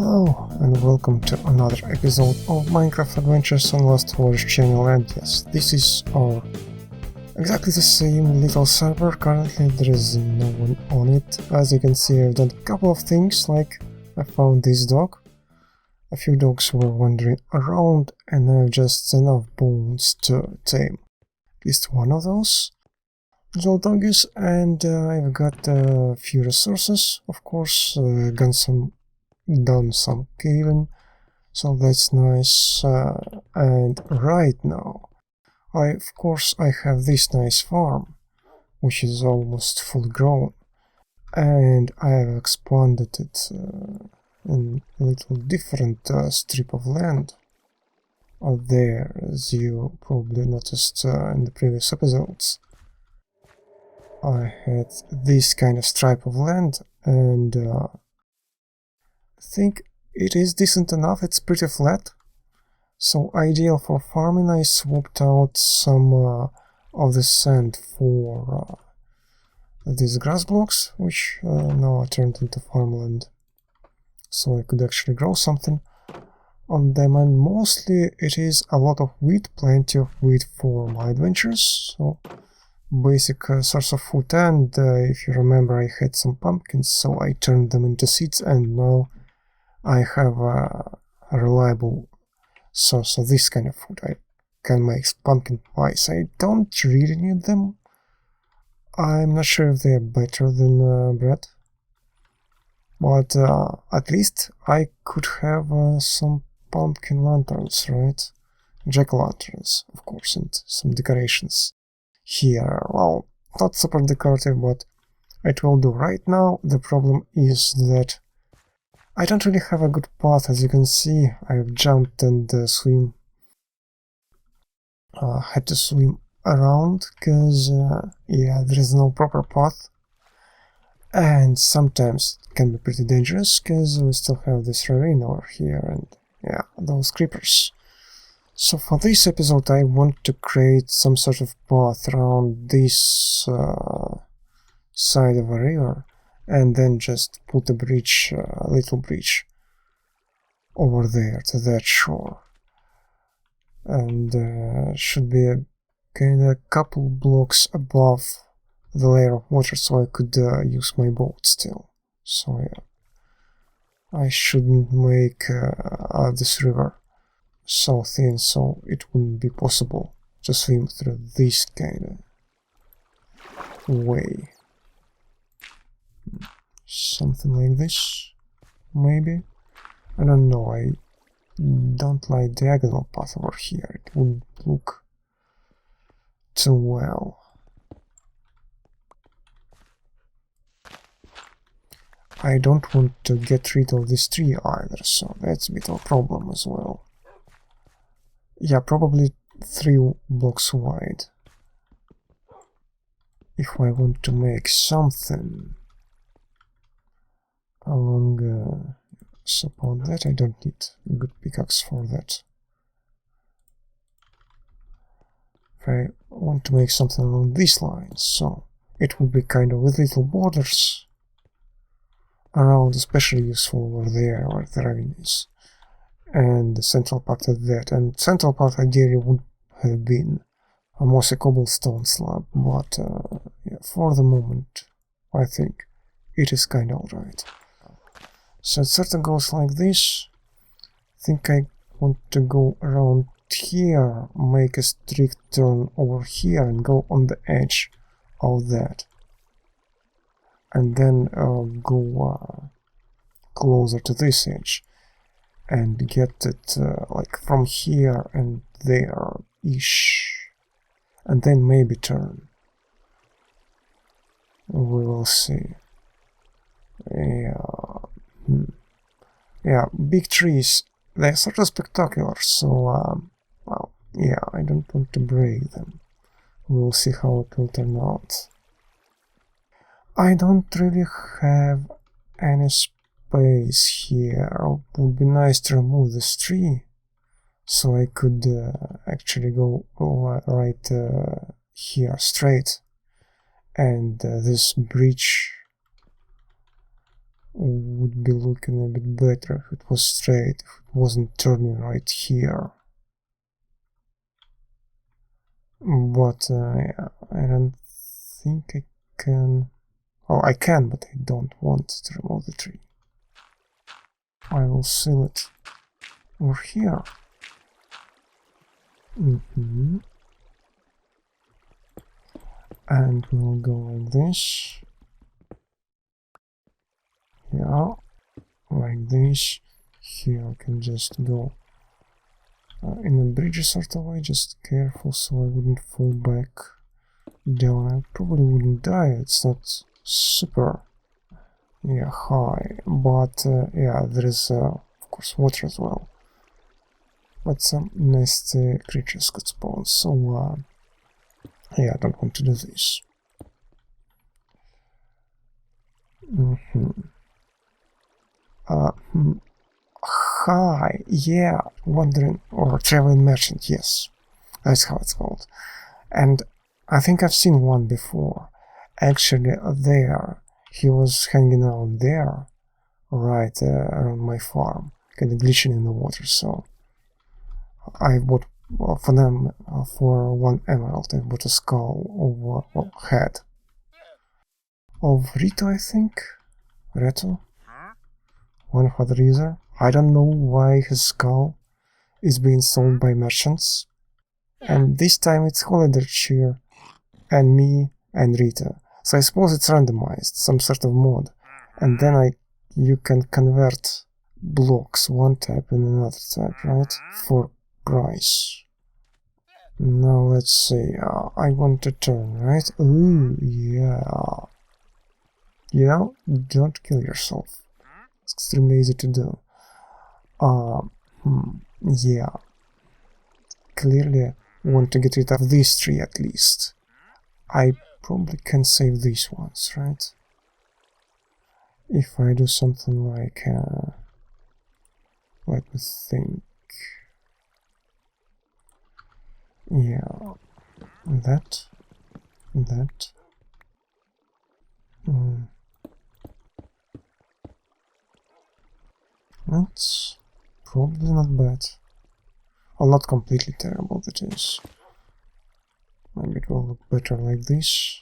Hello and welcome to another episode of Minecraft Adventures on LastofAvari channel, and yes, this is our exactly the same little server. Currently there is no one on it. As you can see, I've done a couple of things, like I found this dog. A few dogs were wandering around and I have just enough bones to tame at least one of those little doggies, and I've got a few resources, of course, done some caving, so that's nice, and right now I have this nice farm which is almost fully grown, and I have expanded it in a little different strip of land out there, as you probably noticed in the previous episodes. I had this kind of stripe of land, and I think it is decent enough. It's pretty flat, so ideal for farming. I swapped out some of the sand for these grass blocks, which now are turned into farmland, so I could actually grow something on them, and mostly it is a lot of wheat, plenty of wheat for my adventures, so basic source of food. And if you remember, I had some pumpkins, so I turned them into seeds, and now I have a reliable source of this kind of food. I can make pumpkin pies. I don't really need them. I'm not sure if they are better than bread, but at least I could have some pumpkin lanterns, right? Jack-o'-lanterns, of course, and some decorations here. Well, not super decorative, but it will do. Right now the problem is that I don't really have a good path. As you can see, I've jumped and had to swim around, because yeah, there is no proper path, and sometimes it can be pretty dangerous because we still have this ravine over here, and yeah, those creepers. So for this episode I want to create some sort of path around this side of a river, and then just put a bridge, a little bridge over there to that shore, and should be a couple blocks above the layer of water, so I could use my boat still. So yeah, I shouldn't make this river so thin, so it wouldn't be possible to swim through this kind of way. Something like this, maybe? I don't know, I don't like diagonal path over here, it wouldn't look too well. I don't want to get rid of this tree either, so that's a bit of a problem as well. Yeah, probably 3 blocks wide if I want to make something along support that. I don't need a good pickaxe for that. If I want to make something along these lines, so it would be kind of with little borders around, especially useful over there where the ravine is, and the central part of that. And central part ideally would have been a mossy cobblestone slab, but yeah, for the moment I think it is kind of alright. So it sort of goes like this. I think I want to go around here, make a strict turn over here and go on the edge of that, and then go closer to this edge and get it like from here and there-ish, and then maybe turn. We will see. Yeah, big trees, they're sort of spectacular, so well, yeah, I don't want to break them. We'll see how it will turn out. I don't really have any space here. It would be nice to remove this tree, so I could actually go right here straight, and this bridge would be looking a bit better if it was straight, if it wasn't turning right here. But I don't think I can... Oh, I can, but I don't want to remove the tree. I will seal it over here. And we'll go like this. Yeah, like this. Here I can just go in a bridge sort of way, just careful so I wouldn't fall back down. I probably wouldn't die, it's not super high, but yeah, there is of course water as well. But some nasty creatures could spawn, so yeah, I don't want to do this. Hi, yeah, wandering or traveling merchant, yes, that's how it's called. And I think I've seen one before. Actually, there, he was hanging out there, right around my farm, kind of glitching in the water, so I bought for them, for 1 emerald, I bought a skull of, head of Rito, I think? Reto? One other user. I don't know why his skull is being sold by merchants. And this time it's Holiday Cheer and me and Rita. So I suppose it's randomized, some sort of mod. And then you can convert blocks, one type and another type, right? For price. Now let's see, I want to turn, right? Ooh, yeah. You know, don't kill yourself. It's extremely easy to do. Yeah. Clearly want to get rid of this tree at least. I probably can save these ones, right? If I do something like, let me think. Yeah, that. That's probably not bad. Well, not completely terrible, that is. Maybe it will look better like this.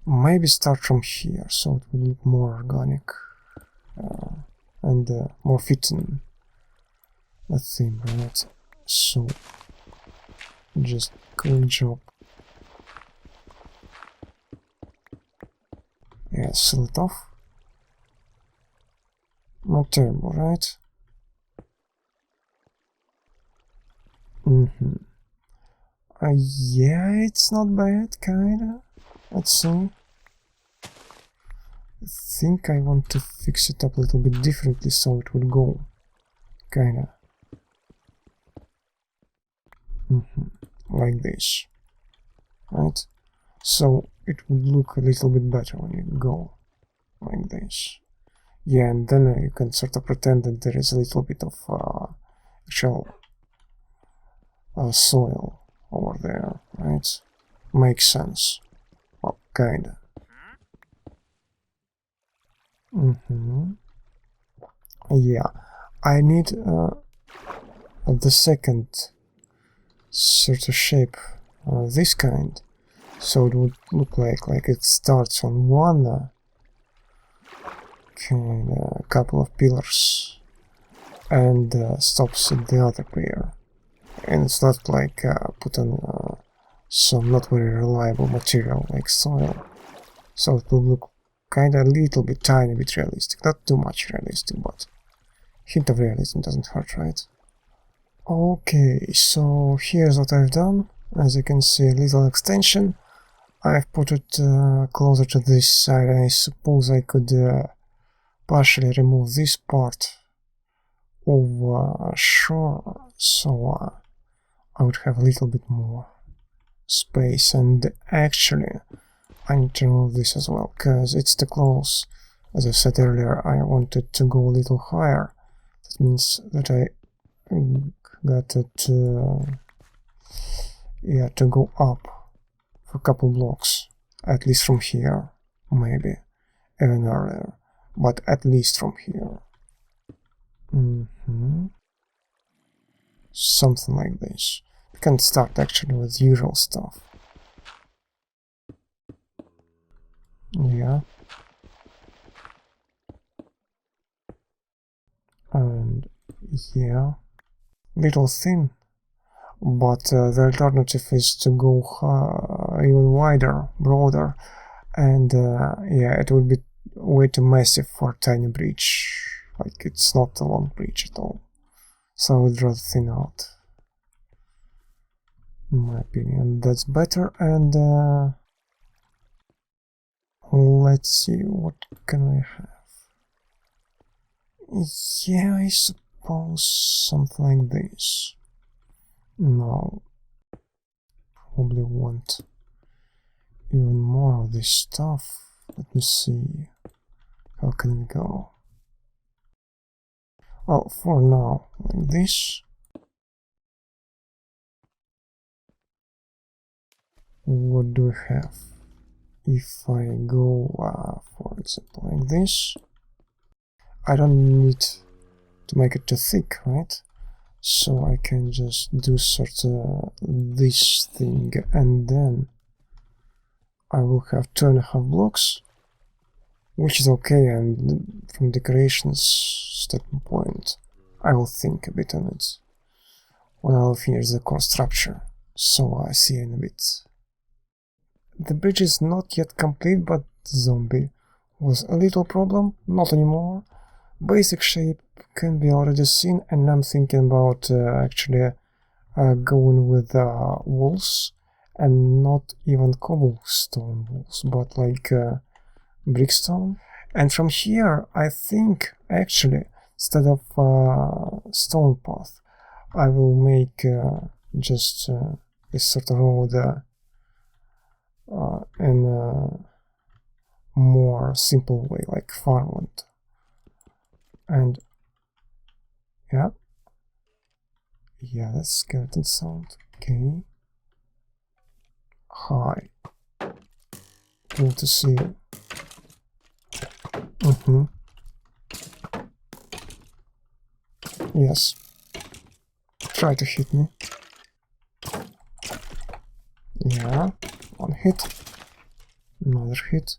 Maybe start from here, so it will look more organic and more fitting. A theme, right? So, just cool job. Yeah, seal it off. Not terrible, right? Yeah, it's not bad, kinda. Let's see. I think I want to fix it up a little bit differently so it would go. Kinda. Like this. Right? So it would look a little bit better when you go like this. Yeah, and then you can sort of pretend that there is a little bit of actual soil over there, right? Makes sense. Well, kinda. Yeah, I need the second sort of shape, this kind, so it would look like it starts on one couple of pillars and stops at the other pair, and it's not like put on some not very reliable material like soil, so it will look kinda a little bit tiny bit realistic, not too much realistic, but hint of realism doesn't hurt, right? Okay, so here's what I've done. As you can see, a little extension. I've put it closer to this side, and I suppose I could partially remove this part of shore, so I would have a little bit more space. And actually, I need to remove this as well, because it's too close. As I said earlier, I wanted to go a little higher. That means that I got to go up for a couple blocks. At least from here. Maybe. Even earlier. But at least from here. Something like this. We can start actually with usual stuff. Yeah. And yeah. Little thin. But the alternative is to go even wider, broader. And yeah, it would be way too massive for a tiny bridge. Like, it's not a long bridge at all. So I would rather thin out. In my opinion, that's better. And let's see, what can we have? Yeah, I suppose something like this. No, probably want even more of this stuff. Let me see. How can we go? Well, for now, like this. What do we have? If I go, for example, like this, I don't need to make it too thick, right? So I can just do sort of this thing, and then I will have 2.5 blocks, which is okay, and from decorations standpoint, I will think a bit on it when I will finish the core structure, so I see in a bit. The bridge is not yet complete, but zombie was a little problem, not anymore. Basic shape can be already seen, and I'm thinking about actually going with walls, and not even cobblestone walls, but like brickstone. And from here, I think actually, instead of stone path, I will make just this sort of road in a more simple way, like farmland. And yeah, that's skeleton sound. Okay. Hi. Cool to see you. Yes. Try to hit me. Yeah. One hit. Another hit.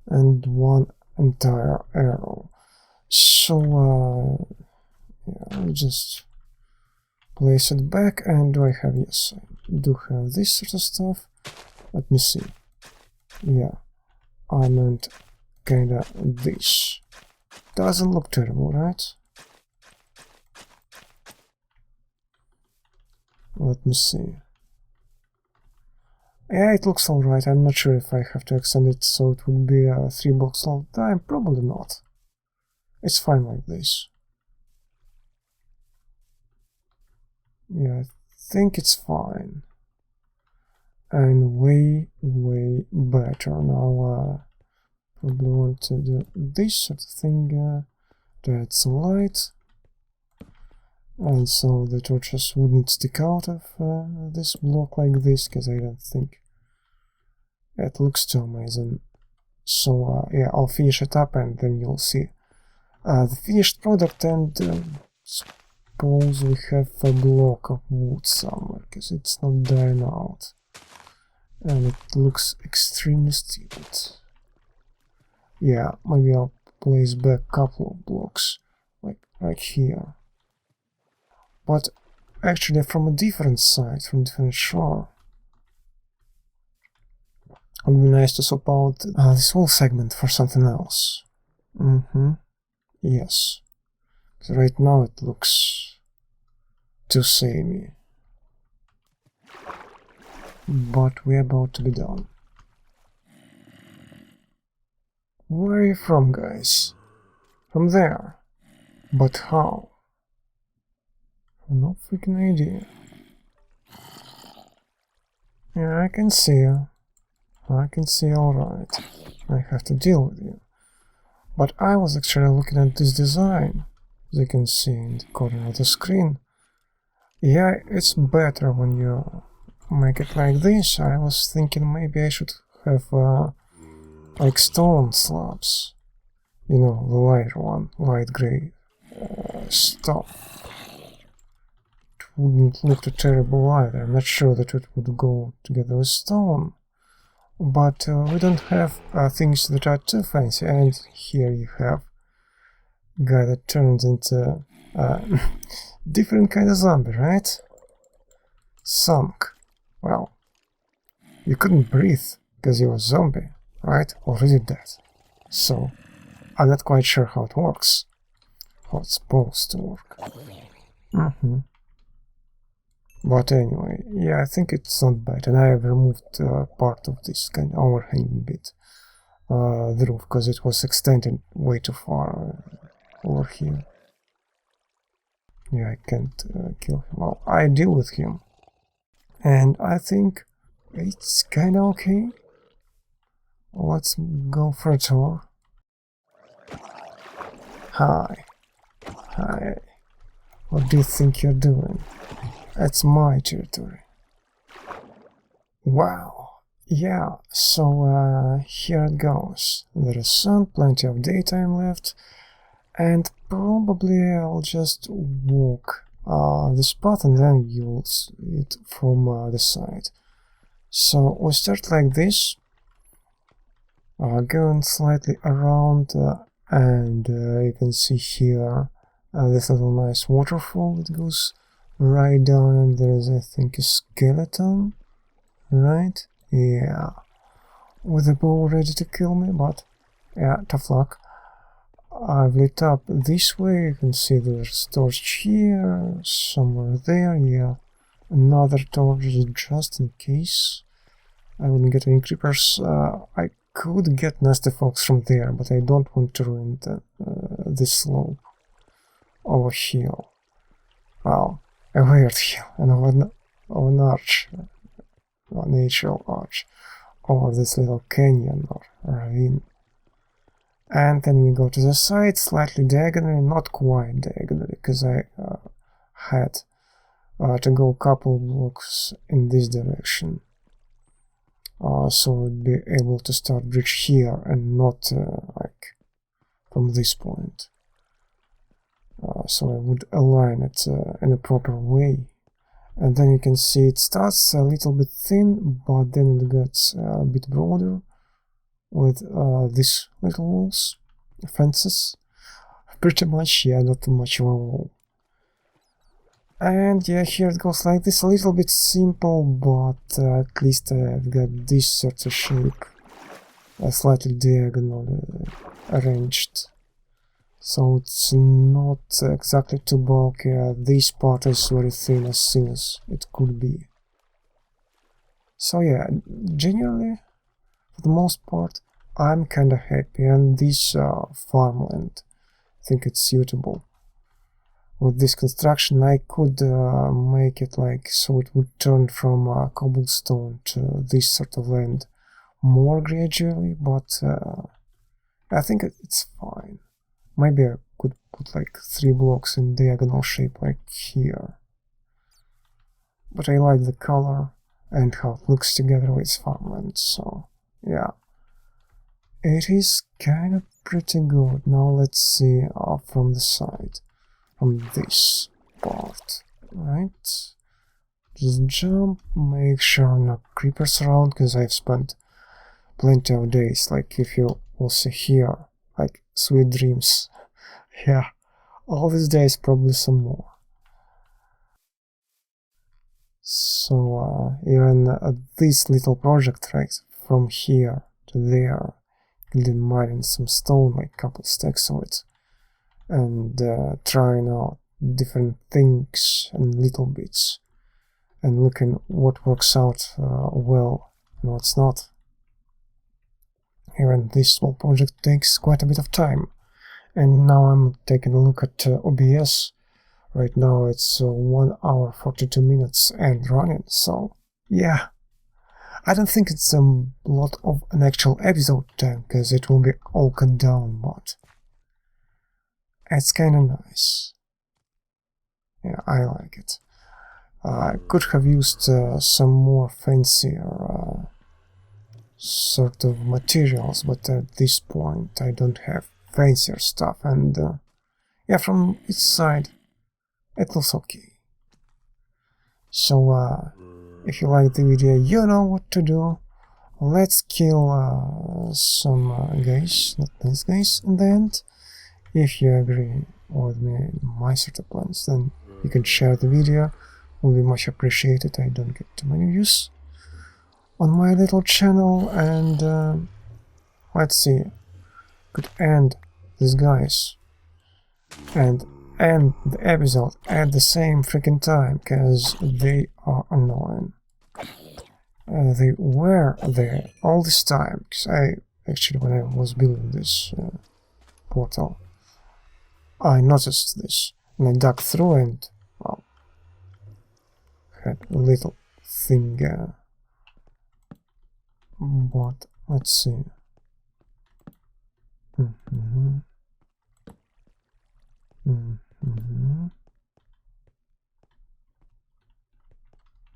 And one entire arrow. So, yeah, I'll just place it back. And do I have, yes, I do have this sort of stuff. Let me see. Yeah, I meant kinda this. Doesn't look terrible, right? Let me see. Yeah, it looks alright. I'm not sure if I have to extend it so it would be 3 blocks all the time. Probably not. It's fine like this. Yeah, I think it's fine. And way better. Now, probably want to do this sort of thing to add some light. And so the torches wouldn't stick out of this block like this, because I don't think it looks too amazing. So yeah, I'll finish it up and then you'll see the finished product. And suppose we have a block of wood somewhere, because it's not dying out. And it looks extremely stupid. Yeah, maybe I'll place back a couple of blocks, like right here. But actually from a different side, from a different shore. It would be nice to swap out this whole segment for something else. Yes. So right now it looks too samey. But we're about to be done. Where are you from, guys? From there. But how? No freaking idea. Yeah, I can see you. I can see alright. I have to deal with you. But I was actually looking at this design, as you can see in the corner of the screen. Yeah, it's better when you make it like this. I was thinking maybe I should have like stone slabs. You know, the lighter one, light grey stuff. It wouldn't look too terrible either. I'm not sure that it would go together with stone. But we don't have things that are too fancy, and here you have a guy that turns into different kind of zombie, right? Sunk. Well, you couldn't breathe because you were a zombie, right? Already dead. So, I'm not quite sure how it works. How it's supposed to work. But anyway, yeah, I think it's not bad, and I have removed part of this kind of overhanging bit. The roof, because it was extended way too far over here. Yeah, I can't kill him. Well, I deal with him. And I think it's kinda okay. Let's go for a tour. Hi. Hi. What do you think you're doing? That's my territory. Wow. Yeah, so here it goes. There is sun, plenty of daytime left, and probably I'll just walk this path and then you'll see it from the side. So we start like this, going slightly around, and you can see here this little nice waterfall that goes right down, and there's, I think, a skeleton, right? Yeah, with a bow ready to kill me, but yeah, tough luck. I've lit up this way. You can see there's torch here, somewhere there, yeah. Another torch just in case I wouldn't get any creepers. I could get nasty fox from there, but I don't want to ruin this slope over here. Wow, a weird hill and an arch, a natural arch, over this little canyon or ravine. And then you go to the side, slightly diagonally, not quite diagonally, because I had to go a couple blocks in this direction. So we'd be able to start bridge here and not like from this point. So I would align it in a proper way. And then you can see it starts a little bit thin, but then it gets a bit broader with these little walls, fences. Pretty much, yeah, not too much of a wall. And yeah, here it goes like this, a little bit simple, but at least I've got this sort of shape, slightly diagonally arranged. So it's not exactly too bulky. This part is very thin as it could be. So yeah, generally, for the most part, I'm kinda happy, and this farmland, I think it's suitable. With this construction, I could make it like so it would turn from cobblestone to this sort of land more gradually, but I think it's fine. Maybe I could put like 3 blocks in diagonal shape like here. But I like the color and how it looks together with farmland, so yeah. It is kind of pretty good. Now let's see from the side, from this part, right? Just jump, make sure no creepers around, because I've spent plenty of days, like if you will see here, like sweet dreams. Yeah, all these days, probably some more. So even this little project, right, from here to there, building mining some stone, like a couple stacks of it, and trying out different things and little bits, and looking what works out well and what's not. Even this small project takes quite a bit of time, and now I'm taking a look at OBS. Right now it's 1 hour 42 minutes and running, so yeah. I don't think it's a lot of an actual episode time, because it will be all cut down, but it's kinda nice. Yeah, I like it. I could have used some more fancier sort of materials, but at this point I don't have fancier stuff, and yeah, from its side it looks okay. So if you like the video, you know what to do. Let's kill some guys, not these guys, in the end. If you agree with me, my sort of plans, then you can share the video, will be much appreciated. I don't get too many views on my little channel, and let's see, could end these guys and end the episode at the same freaking time, because they are annoying. They were there all this time, because when I was building this portal, I noticed this, and I dug through and, well, had a little thing, but let's see.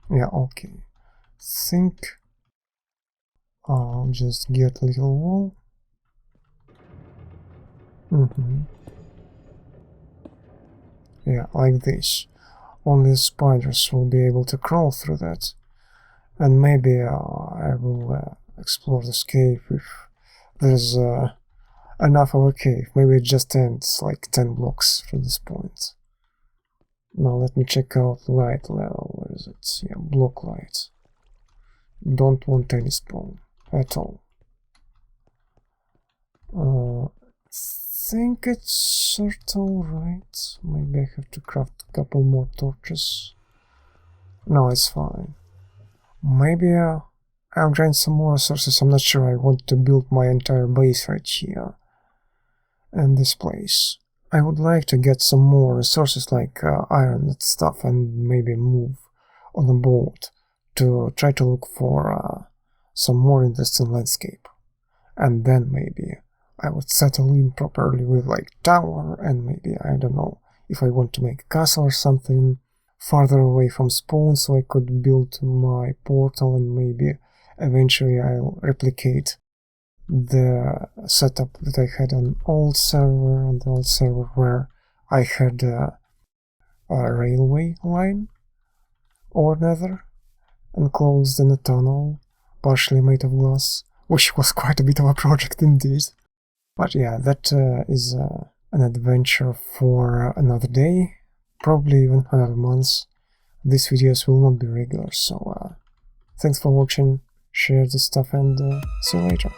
Yeah, okay. Think I'll just get a little wall. Yeah, like this. Only the spiders will be able to crawl through that. And maybe I will explore this cave if there's enough of a cave. Maybe it just ends like 10 blocks from this point. Now let me check out light level. Where is it? Yeah, block light. Don't want any spawn at all. Think it's sort of alright. Maybe I have to craft a couple more torches. No, it's fine. Maybe I'll grind some more resources. I'm not sure I want to build my entire base right here in this place. I would like to get some more resources like iron and stuff, and maybe move on a boat to try to look for some more interesting landscape. And then maybe I would settle in properly with like tower, and maybe, I don't know, if I want to make a castle or something farther away from spawn, so I could build my portal, and maybe eventually I'll replicate the setup that I had on the old server where I had a railway line or another enclosed in a tunnel partially made of glass, which was quite a bit of a project indeed. But yeah, that is an adventure for another day, probably even another month. These videos will not be regular, so thanks for watching, share this stuff, and see you later.